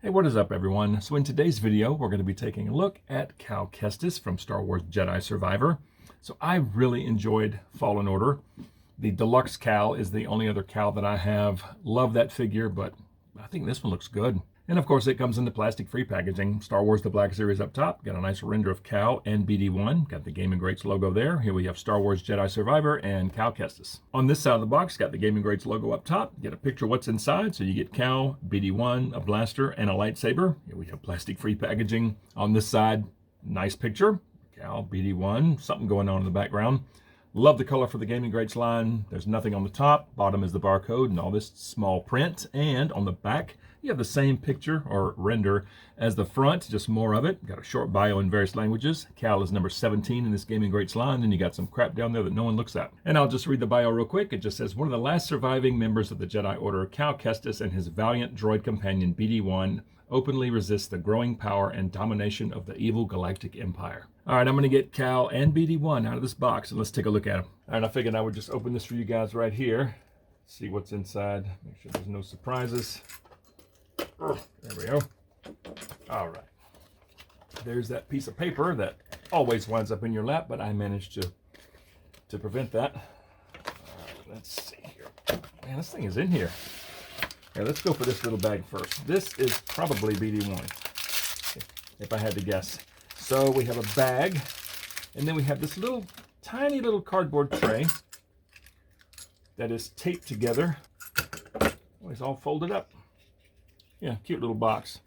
Hey, what is up, everyone? So in today's video, we're going to be taking a look at Cal Kestis from Star Wars Jedi Survivor. So I really enjoyed Fallen Order. The deluxe Cal is the only other Cal that I have. Love that figure, but I think this one looks good. And of course, it comes in the plastic-free packaging. Star Wars The Black Series up top. Got a nice render of Cal and BD1. Got the Gaming Greats logo there. Here we have Star Wars Jedi Survivor and Cal Kestis. On this side of the box, got the Gaming Greats logo up top. Get a picture of what's inside. So you get Cal, BD1, a blaster, and a lightsaber. Here we have plastic-free packaging. On this side, nice picture. Cal, BD1, something going on in the background. Love the color for the Gaming Greats line. There's nothing on the top. Bottom is the barcode and all this small print. And on the back, you have the same picture or render as the front, just more of it. Got a short bio in various languages. Cal is number 17 in this Gaming Greats line. Then you got some crap down there that no one looks at. And I'll just read the bio real quick. It just says, one of the last surviving members of the Jedi Order, Cal Kestis, and his valiant droid companion BD1 openly resist the growing power and domination of the evil galactic empire. All right, I'm going to get Cal and BD1 out of this box, and let's take a look at them. All right, I figured I would just open this for you guys right here. See what's inside. Make sure there's no surprises. There we go. All right. There's that piece of paper that always winds up in your lap, but I managed to prevent that. All right, let's see here. Man, this thing is in here. Okay, let's go for this little bag first. This is probably BD1, if I had to guess. So we have a bag, and then we have this little, tiny little cardboard tray that is taped together. Oh, it's all folded up. Yeah, cute little box.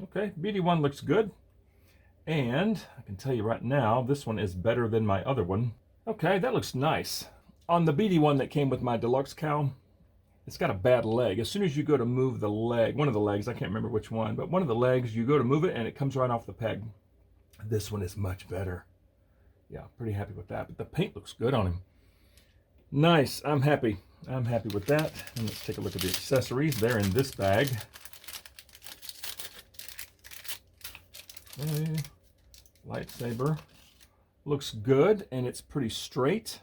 Okay, BD1 looks good. And I can tell you right now, this one is better than my other one. Okay, that looks nice. On the BD1 that came with my deluxe Cal, it's got a bad leg. As soon as you go to move the leg, one of the legs, I can't remember which one, but one of the legs, you go to move it and it comes right off the peg. This one is much better. Yeah, pretty happy with that. But the paint looks good on him. Nice, I'm happy. I'm happy with that. And let's take a look at the accessories. They're in this bag. Okay. Lightsaber. Looks good, and it's pretty straight.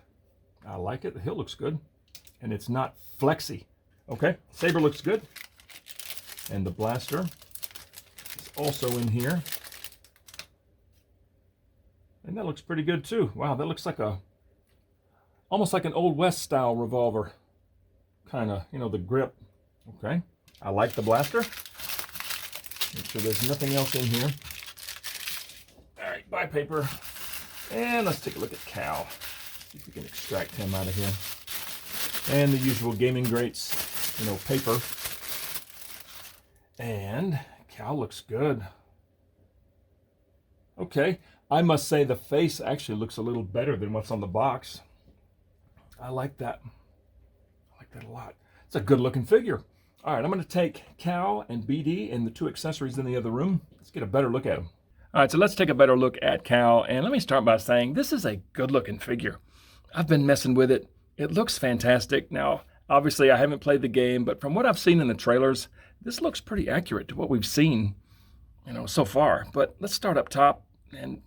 I like it. The hilt looks good. And it's not flexy. Okay, saber looks good. And the blaster is also in here. And that looks pretty good too. Wow, that looks like almost like an Old West style revolver. Kind of, you know, the grip. Okay, I like the blaster. Make sure there's nothing else in here. All right, buy paper. And let's take a look at Cal. See if we can extract him out of here. And the usual Gaming Greats, you know, paper. And Cal looks good. Okay, I must say the face actually looks a little better than what's on the box. I like that. I like that a lot. It's a good looking figure. All right, I'm going to take Cal and BD and the two accessories in the other room. Let's get a better look at them. All right, so let's take a better look at Cal. And let me start by saying this is a good looking figure. I've been messing with it. It looks fantastic. Now, obviously, I haven't played the game, but from what I've seen in the trailers, this looks pretty accurate to what we've seen, you know, so far. But let's start up top, and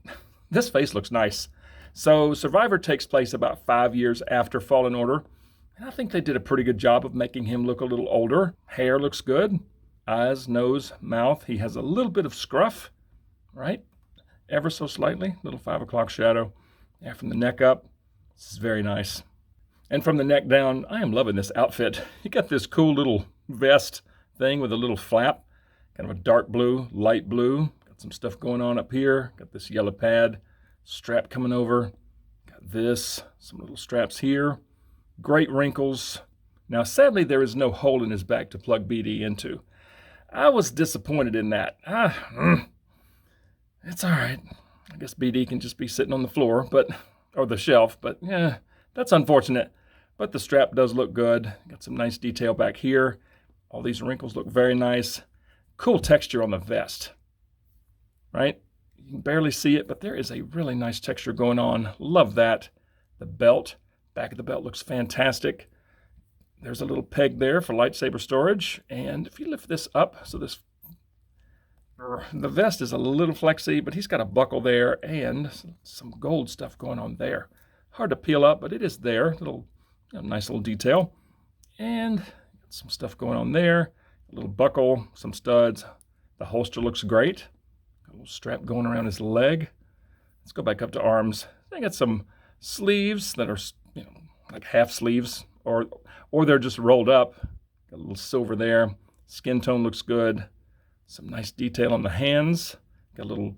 this face looks nice. So Survivor takes place about 5 years after Fallen Order, and I think they did a pretty good job of making him look a little older. Hair looks good. Eyes, nose, mouth. He has a little bit of scruff, right? Ever so slightly, little 5 o'clock shadow. And from the neck up, this is very nice. And from the neck down, I am loving this outfit. You got this cool little vest thing with a little flap, kind of a dark blue, light blue. Got some stuff going on up here. Got this yellow pad, strap coming over. Got this, some little straps here. Great wrinkles. Now, sadly, there is no hole in his back to plug BD into. I was disappointed in that. It's all right. I guess BD can just be sitting on the floor, or the shelf, but yeah, that's unfortunate. But the strap does look good. Got some nice detail back here. All these wrinkles look very nice. Cool texture on the vest, right? You can barely see it, but there is a really nice texture going on. Love that. The belt, back of the belt looks fantastic. There's a little peg there for lightsaber storage. And if you lift this up, so the vest is a little flexy, but he's got a buckle there and some gold stuff going on there. Hard to peel up, but it is there. Nice little detail. And some stuff going on there. A little buckle, some studs. The holster looks great. A little strap going around his leg. Let's go back up to arms. I got some sleeves that are, like half sleeves, or they're just rolled up. Got a little silver there. Skin tone looks good. Some nice detail on the hands. Got a little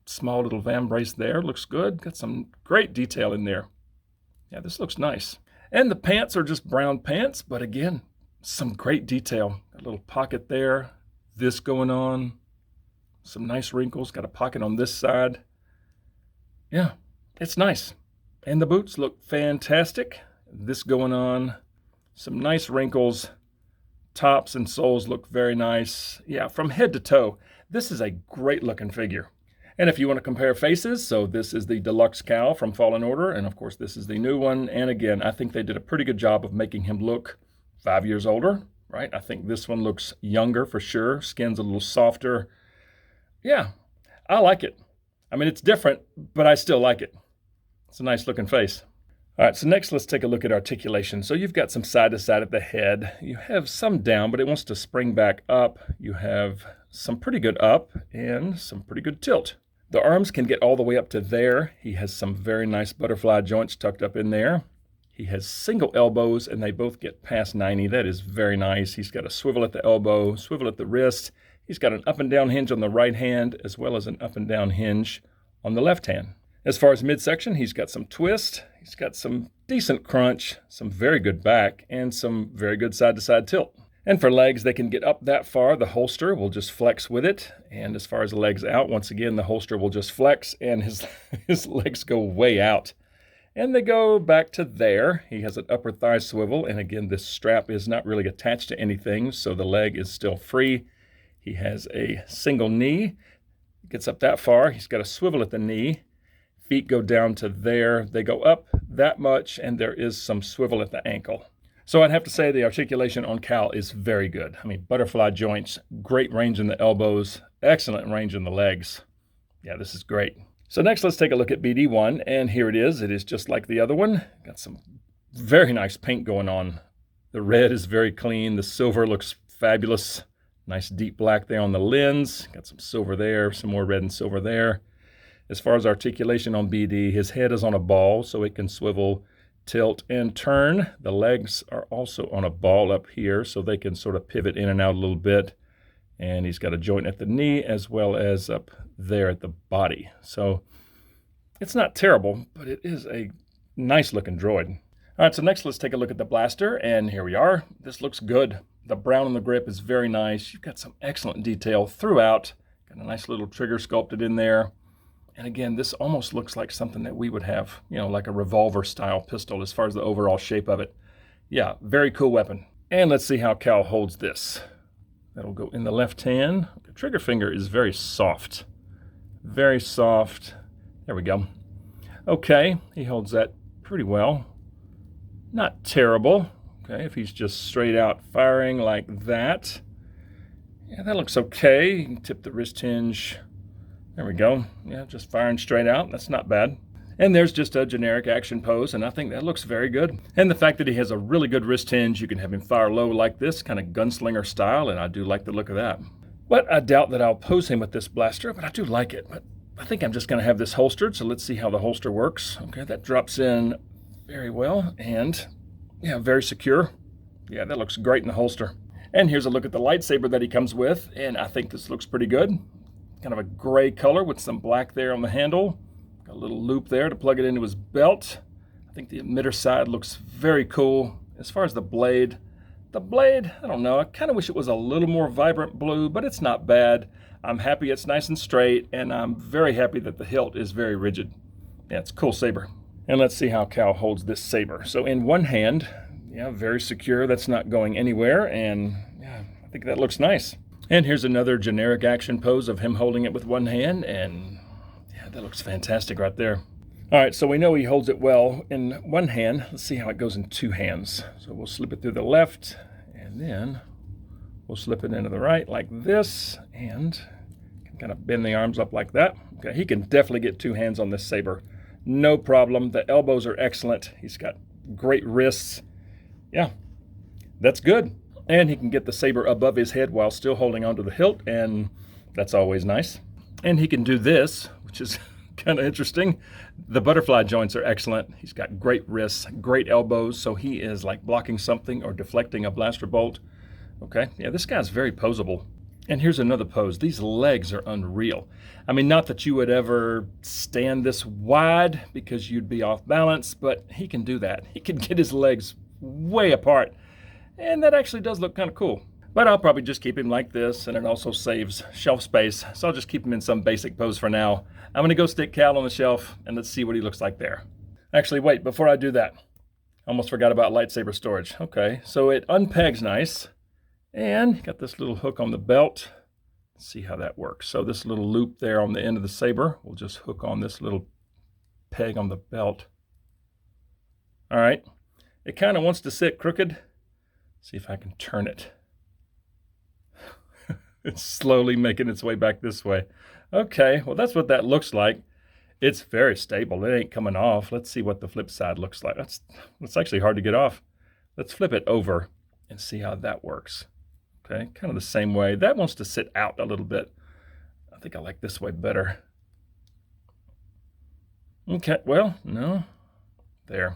small little vambrace there. Looks good. Got some great detail in there. Yeah, this looks nice. And the pants are just brown pants, but again, some great detail. Got a little pocket there. This going on. Some nice wrinkles. Got a pocket on this side. Yeah, it's nice. And the boots look fantastic. This going on. Some nice wrinkles. Tops and soles look very nice. Yeah, from head to toe, this is a great looking figure. And if you want to compare faces, so this is the deluxe Cal from Fallen Order, and of course this is the new one. And again, I think they did a pretty good job of making him look 5 years older, right? I think this one looks younger for sure. Skin's a little softer. Yeah, I like it. I mean, it's different, but I still like it. It's a nice looking face. All right, so next let's take a look at articulation. So you've got some side to side at the head. You have some down, but it wants to spring back up. You have some pretty good up and some pretty good tilt. The arms can get all the way up to there. He has some very nice butterfly joints tucked up in there. He has single elbows and they both get past 90. That is very nice. He's got a swivel at the elbow, swivel at the wrist. He's got an up and down hinge on the right hand as well as an up and down hinge on the left hand. As far as midsection, he's got some twist, he's got some decent crunch, some very good back, and some very good side-to-side tilt. And for legs, they can get up that far. The holster will just flex with it. And as far as the legs out, once again, the holster will just flex, and his legs go way out. And they go back to there. He has an upper thigh swivel, and again, this strap is not really attached to anything, so the leg is still free. He has a single knee. Gets up that far. He's got a swivel at the knee. Feet go down to there. They go up that much, and there is some swivel at the ankle. So I'd have to say the articulation on Cal is very good. I mean, butterfly joints, great range in the elbows, excellent range in the legs. Yeah, this is great. So next, let's take a look at BD1, and here it is. It is just like the other one. Got some very nice paint going on. The red is very clean. The silver looks fabulous. Nice deep black there on the lens. Got some silver there, some more red and silver there. As far as articulation on BD, his head is on a ball, so it can swivel, tilt, and turn. The legs are also on a ball up here, so they can sort of pivot in and out a little bit. And he's got a joint at the knee as well as up there at the body. So it's not terrible, but it is a nice looking droid. All right, so next let's take a look at the blaster, and here we are. This looks good. The brown on the grip is very nice. You've got some excellent detail throughout. Got a nice little trigger sculpted in there. And again, this almost looks like something that we would have, like a revolver style pistol as far as the overall shape of it. Yeah, very cool weapon. And let's see how Cal holds this. That'll go in the left hand. The trigger finger is very soft. Very soft. There we go. Okay, he holds that pretty well. Not terrible. Okay, if he's just straight out firing like that. Yeah, that looks okay. You can tip the wrist hinge. There we go. Yeah, just firing straight out. That's not bad. And there's just a generic action pose, and I think that looks very good. And the fact that he has a really good wrist hinge, you can have him fire low like this, kind of gunslinger style, and I do like the look of that. But I doubt that I'll pose him with this blaster, but I do like it. But I think I'm just going to have this holstered, so let's see how the holster works. Okay, that drops in very well, and yeah, very secure. Yeah, that looks great in the holster. And here's a look at the lightsaber that he comes with, and I think this looks pretty good. Kind of a gray color with some black there on the handle. Got a little loop there to plug it into his belt. I think the emitter side looks very cool. As far as the blade, I don't know. I kind of wish it was a little more vibrant blue, but it's not bad. I'm happy it's nice and straight, and I'm very happy that the hilt is very rigid. Yeah, it's a cool saber. And let's see how Cal holds this saber. So in one hand, yeah, very secure. That's not going anywhere, and yeah, I think that looks nice. And here's another generic action pose of him holding it with one hand, and yeah, that looks fantastic right there. All right, so we know he holds it well in one hand. Let's see how it goes in two hands. So we'll slip it through the left, and then we'll slip it into the right like this, and kind of bend the arms up like that. Okay, he can definitely get two hands on this saber. No problem. The elbows are excellent. He's got great wrists. Yeah, that's good. And he can get the saber above his head while still holding onto the hilt, and that's always nice. And he can do this, which is kind of interesting. The butterfly joints are excellent. He's got great wrists, great elbows, so he is like blocking something or deflecting a blaster bolt. Okay, yeah, this guy's very poseable. And here's another pose. These legs are unreal. I mean, not that you would ever stand this wide because you'd be off balance, but he can do that. He can get his legs way apart. And that actually does look kind of cool. But I'll probably just keep him like this, and it also saves shelf space. So I'll just keep him in some basic pose for now. I'm gonna go stick Cal on the shelf, and let's see what he looks like there. Actually, wait, before I do that, I almost forgot about lightsaber storage. Okay, so it unpegs nice. And got this little hook on the belt. Let's see how that works. So this little loop there on the end of the saber will just hook on this little peg on the belt. All right, it kind of wants to sit crooked. See if I can turn it. It's slowly making its way back this way. Okay, well that's what that looks like. It's very stable. It ain't coming off. Let's see what the flip side looks like. That's actually hard to get off. Let's flip it over and see how that works. Okay, kind of the same way. That wants to sit out a little bit. I think I like this way better. Okay, well, no. There.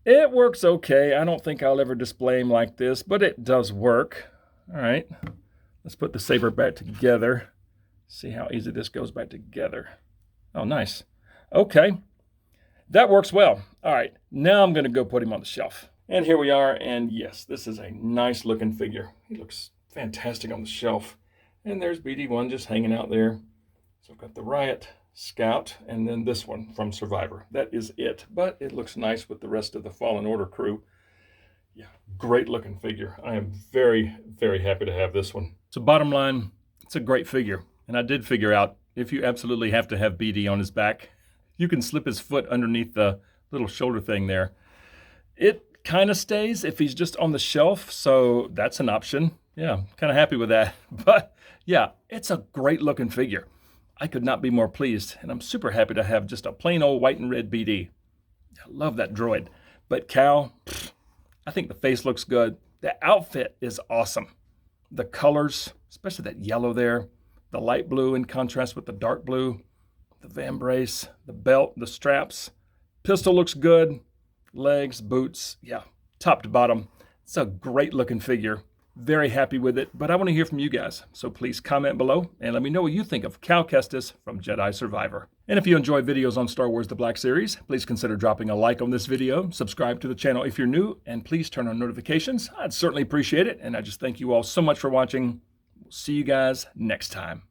It works okay. I don't think I'll ever display him like this, but it does work. All right, let's put the saber back together. See how easy this goes back together. Oh, nice. Okay, that works well. All right, now I'm going to go put him on the shelf. And here we are, and yes, this is a nice looking figure. He looks fantastic on the shelf. And there's BD1 just hanging out there. So I've got the Riot, Scout, and then this one from Survivor. That is it, but it looks nice with the rest of the Fallen Order crew. Yeah, great looking figure. I am very, very happy to have this one. So bottom line, it's a great figure. And I did figure out if you absolutely have to have BD on his back, you can slip his foot underneath the little shoulder thing there. It kind of stays if he's just on the shelf, so that's an option. Yeah, kind of happy with that. But yeah, it's a great looking figure. I could not be more pleased, and I'm super happy to have just a plain old white and red BD. I love that droid. But Cal, I think the face looks good. The outfit is awesome. The colors, especially that yellow there, the light blue in contrast with the dark blue, the vambrace, the belt, the straps, pistol looks good. Legs, boots, yeah, top to bottom. It's a great looking figure. Very happy with it, but I want to hear from you guys. So please comment below and let me know what you think of Cal Kestis from Jedi Survivor. And if you enjoy videos on Star Wars The Black Series, please consider dropping a like on this video, subscribe to the channel if you're new, and please turn on notifications. I'd certainly appreciate it, and I just thank you all so much for watching. We'll see you guys next time.